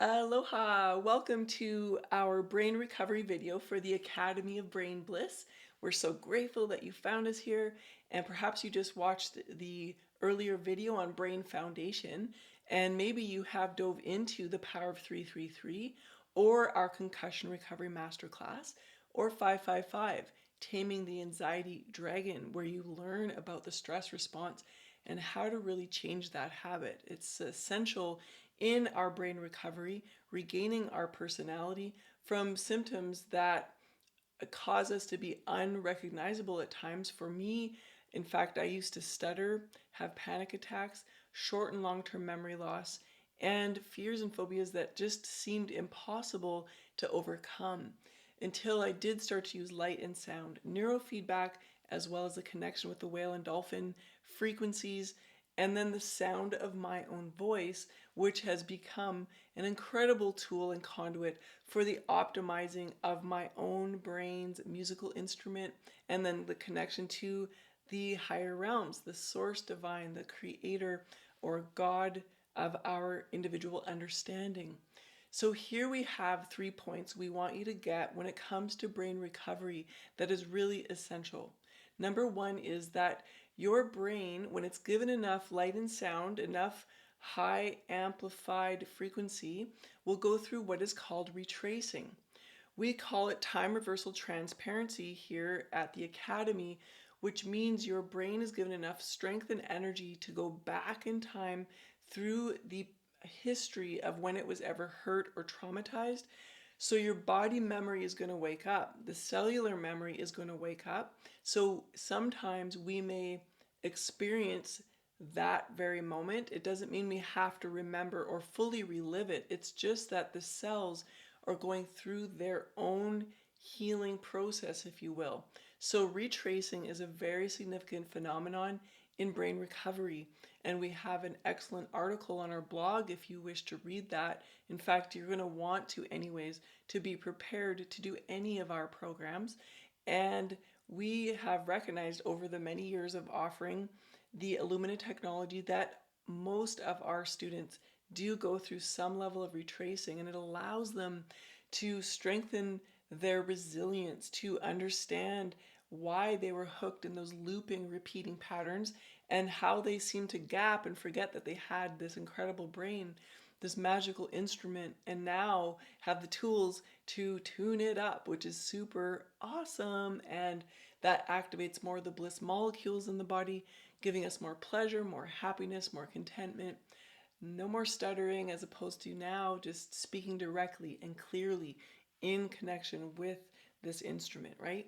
Aloha! Welcome to our brain recovery video for the Academy of Brain Bliss. We're so grateful that you found us here, and perhaps you just watched the earlier video on brain foundation, and maybe you have dove into the Power of 333 or our concussion recovery masterclass or 555, Taming the Anxiety Dragon, where you learn about the stress response and how to really change that habit. It's essential in our brain recovery, regaining our personality from symptoms that cause us to be unrecognizable at times. For me, in fact, I used to stutter, have panic attacks, short and long term memory loss, and fears and phobias that just seemed impossible to overcome until I did start to use light and sound, neurofeedback, as well as the connection with the whale and dolphin frequencies, and then the sound of my own voice, which has become an incredible tool and conduit for the optimizing of my own brain's musical instrument, and then the connection to the higher realms, the source divine, the creator or God of our individual understanding. So here we have 3 points we want you to get when it comes to brain recovery that is really essential. Number one is that your brain, when it's given enough light and sound, enough high amplified frequency, will go through what is called retracing. We call it time reversal transparency here at the Academy, which means your brain is given enough strength and energy to go back in time through the history of when it was ever hurt or traumatized. So your body memory is going to wake up. The cellular memory is going to wake up. So sometimes we may experience that very moment. It doesn't mean we have to remember or fully relive it. It's just that the cells are going through their own healing process, if you will. So retracing is a very significant phenomenon in brain recovery. And we have an excellent article on our blog if you wish to read that. In fact, you're going to want to, anyways, to be prepared to do any of our programs. And we have recognized over the many years of offering the Illumina technology that most of our students do go through some level of retracing, and it allows them to strengthen their resilience, to understand why they were hooked in those looping, repeating patterns, and how they seem to gap and forget that they had this incredible brain, this magical instrument, and now have the tools to tune it up, which is super awesome. And that activates more of the bliss molecules in the body, giving us more pleasure, more happiness, more contentment. No more stuttering, as opposed to now just speaking directly and clearly in connection with this instrument, right?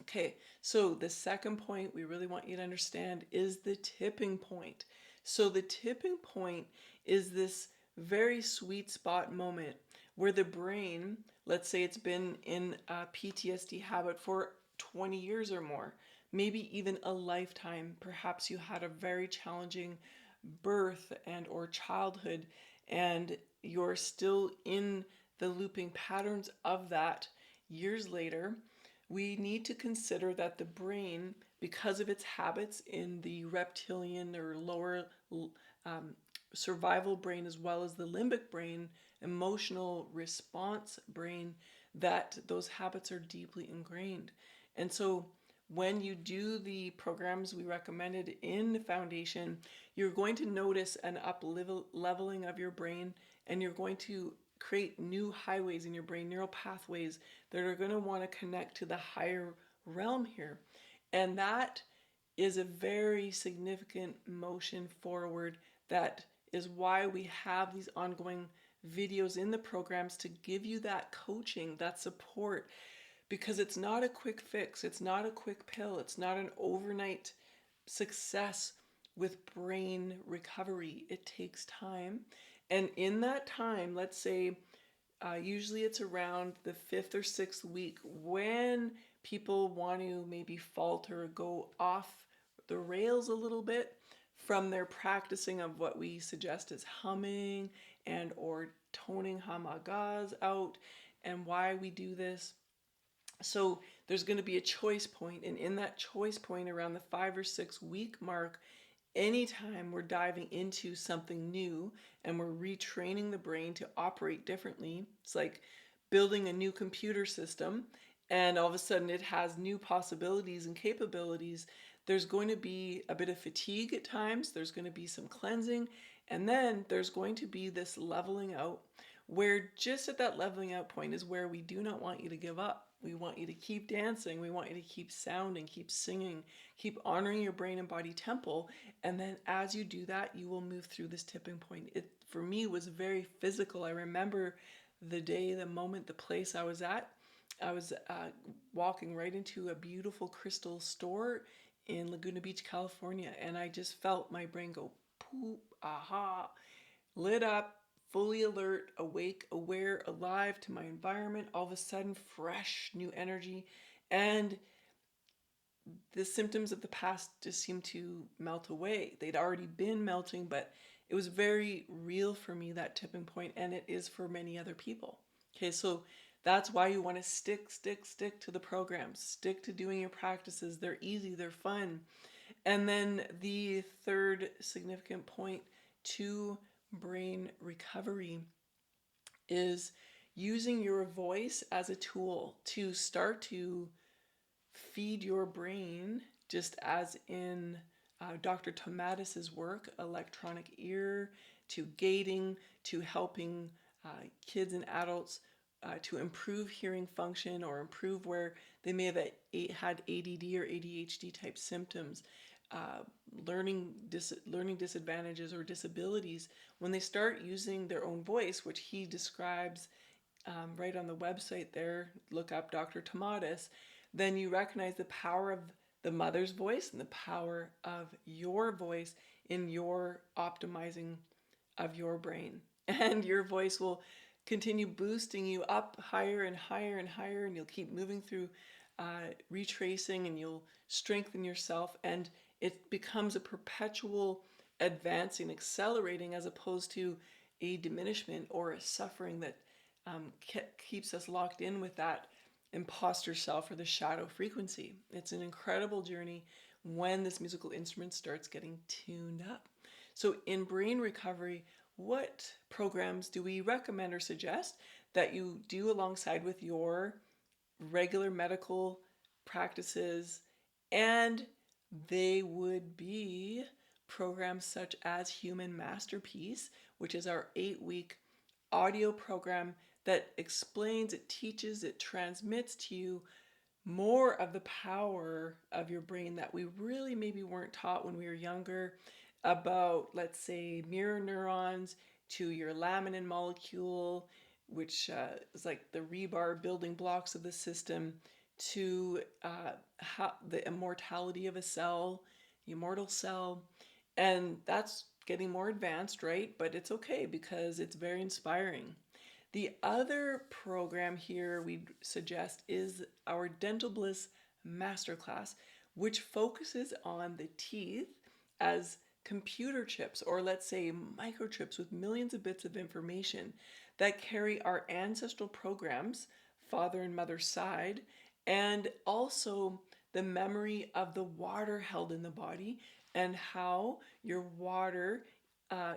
Okay, so the second point we really want you to understand is the tipping point. So the tipping point is this very sweet spot moment where the brain, let's say it's been in a PTSD habit for 20 years or more, maybe even a lifetime. Perhaps you had a very challenging birth and or childhood, and you're still in the looping patterns of that years later. We need to consider that the brain, because of its habits in the reptilian or lower um, survival brain, as well as the limbic brain, emotional response brain, that those habits are deeply ingrained. And so when you do the programs we recommended in the foundation, you're going to notice an up leveling of your brain, and you're going to create new highways in your brain, neural pathways that are going to want to connect to the higher realm here. And that is a very significant motion forward. That is why we have these ongoing videos in the programs to give you that coaching, that support, because it's not a quick fix, it's not a quick pill, it's not an overnight success with brain recovery. It takes time. And in that time, let's say usually it's around the fifth or sixth week when people want to maybe falter, go off the rails a little bit from their practicing of what we suggest is humming and or toning hamagas out, and why we do this. So there's going to be a choice point, and in that choice point around the 5 or 6 week mark anytime we're diving into something new and we're retraining the brain to operate differently, it's like building a new computer system and all of a sudden it has new possibilities and capabilities. There's going to be a bit of fatigue at times, there's going to be some cleansing, and then there's going to be this leveling out where just at that leveling out point is where we do not want you to give up. We want you to keep dancing. We want you to keep sounding, keep singing, keep honoring your brain and body temple. And then as you do that, you will move through this tipping point. It, for me, was very physical. I remember the day, the moment, the place I was at. I was walking right into a beautiful crystal store in Laguna Beach, California, and I just felt my brain go poop, aha, lit up, fully alert, awake, aware, alive to my environment, all of a sudden fresh new energy. And the symptoms of the past just seemed to melt away. They'd already been melting, but it was very real for me, that tipping point, and it is for many other people. Okay, so that's why you want to stick to the programs, stick to doing your practices. They're easy, they're fun. And then the third significant point to brain recovery is using your voice as a tool to start to feed your brain, just as in Dr. Tomatis's work, electronic ear, to gating, to helping kids and adults to improve hearing function or improve where they may have had ADD or ADHD type symptoms, uh, learning disadvantages or disabilities. When they start using their own voice, which he describes right on the website there, look up Dr. Tomatis, then you recognize the power of the mother's voice and the power of your voice in your optimizing of your brain. And your voice will continue boosting you up higher and higher and higher, and you'll keep moving through retracing, and you'll strengthen yourself, and it becomes a perpetual advancing, accelerating, as opposed to a diminishment or a suffering that keeps us locked in with that imposter self or the shadow frequency. It's an incredible journey when this musical instrument starts getting tuned up. So, in brain recovery, what programs do we recommend or suggest that you do alongside with your regular medical practices? And they would be programs such as Human Masterpiece, which is our 8-week audio program that explains, it teaches, it transmits to you more of the power of your brain that we really maybe weren't taught when we were younger about, let's say, mirror neurons to your laminin molecule, which is like the rebar building blocks of the system, to the immortality of a cell, the immortal cell. And that's getting more advanced, right? But it's okay because it's very inspiring. The other program here we suggest is our Dental Bliss Masterclass, which focuses on the teeth as computer chips, or let's say microchips with millions of bits of information that carry our ancestral programs, father and mother side, and also the memory of the water held in the body and how your water uh,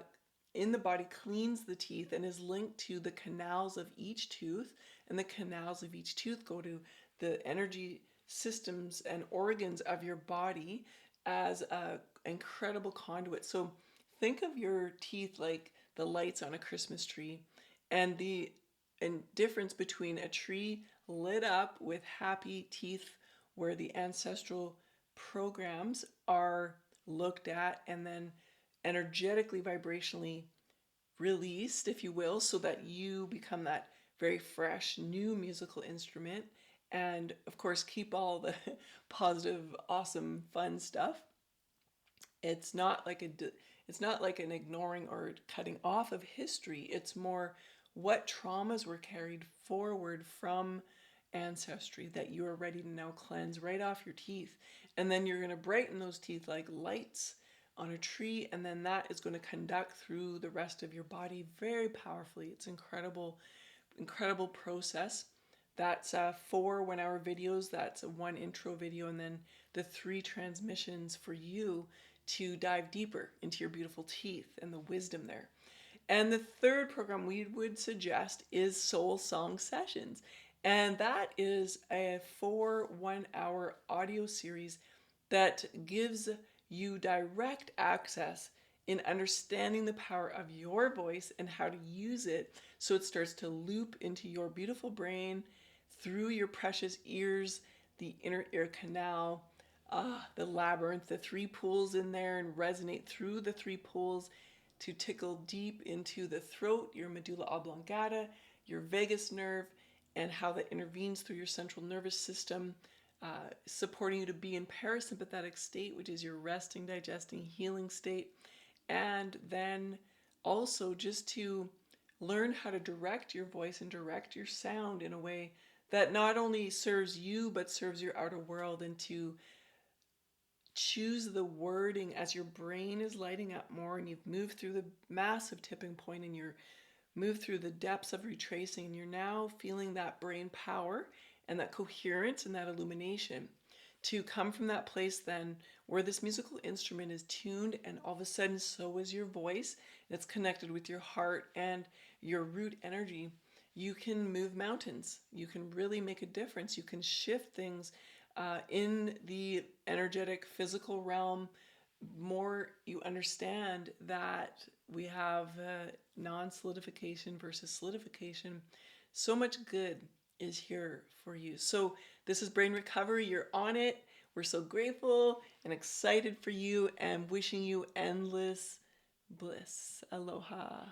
in the body cleans the teeth and is linked to the canals of each tooth, and the canals of each tooth go to the energy systems and organs of your body as a incredible conduit. So think of your teeth like the lights on a Christmas tree, and the difference between a tree lit up with happy teeth where the ancestral programs are looked at and then energetically, vibrationally released, if you will, so that you become that very fresh new musical instrument. And of course, keep all the positive, awesome, fun stuff. It's not like it's not like an ignoring or cutting off of history. It's more what traumas were carried forward from ancestry that you are ready to now cleanse right off your teeth. And then you're going to brighten those teeth like lights on a tree, and then that is going to conduct through the rest of your body very powerfully. It's incredible, incredible process. That's 4 1 hour videos. That's one intro video, and then the 3 transmissions for you to dive deeper into your beautiful teeth and the wisdom there. And the third program we would suggest is Soul Song Sessions. And that is a 4 1 hour audio series that gives you direct access in understanding the power of your voice and how to use it so it starts to loop into your beautiful brain through your precious ears, the inner ear canal, the labyrinth, the three pools in there, and resonate through the three pools to tickle deep into the throat, your medulla oblongata, your vagus nerve, and how that intervenes through your central nervous system, supporting you to be in parasympathetic state, which is your resting, digesting, healing state, and then also just to learn how to direct your voice and direct your sound in a way that not only serves you but serves your outer world, and to choose the wording as your brain is lighting up more and you've moved through the massive tipping point and you're moved through the depths of retracing, and you're now feeling that brain power and that coherence and that illumination to come from that place then where this musical instrument is tuned, and all of a sudden so is your voice. It's connected with your heart and your root energy. You can move mountains. You can really make a difference. You can shift things in the energetic physical realm. More you understand that we have non-solidification versus solidification. So much good is here for you. So this is Brain Recovery. You're on it. We're so grateful and excited for you and wishing you endless bliss. Aloha.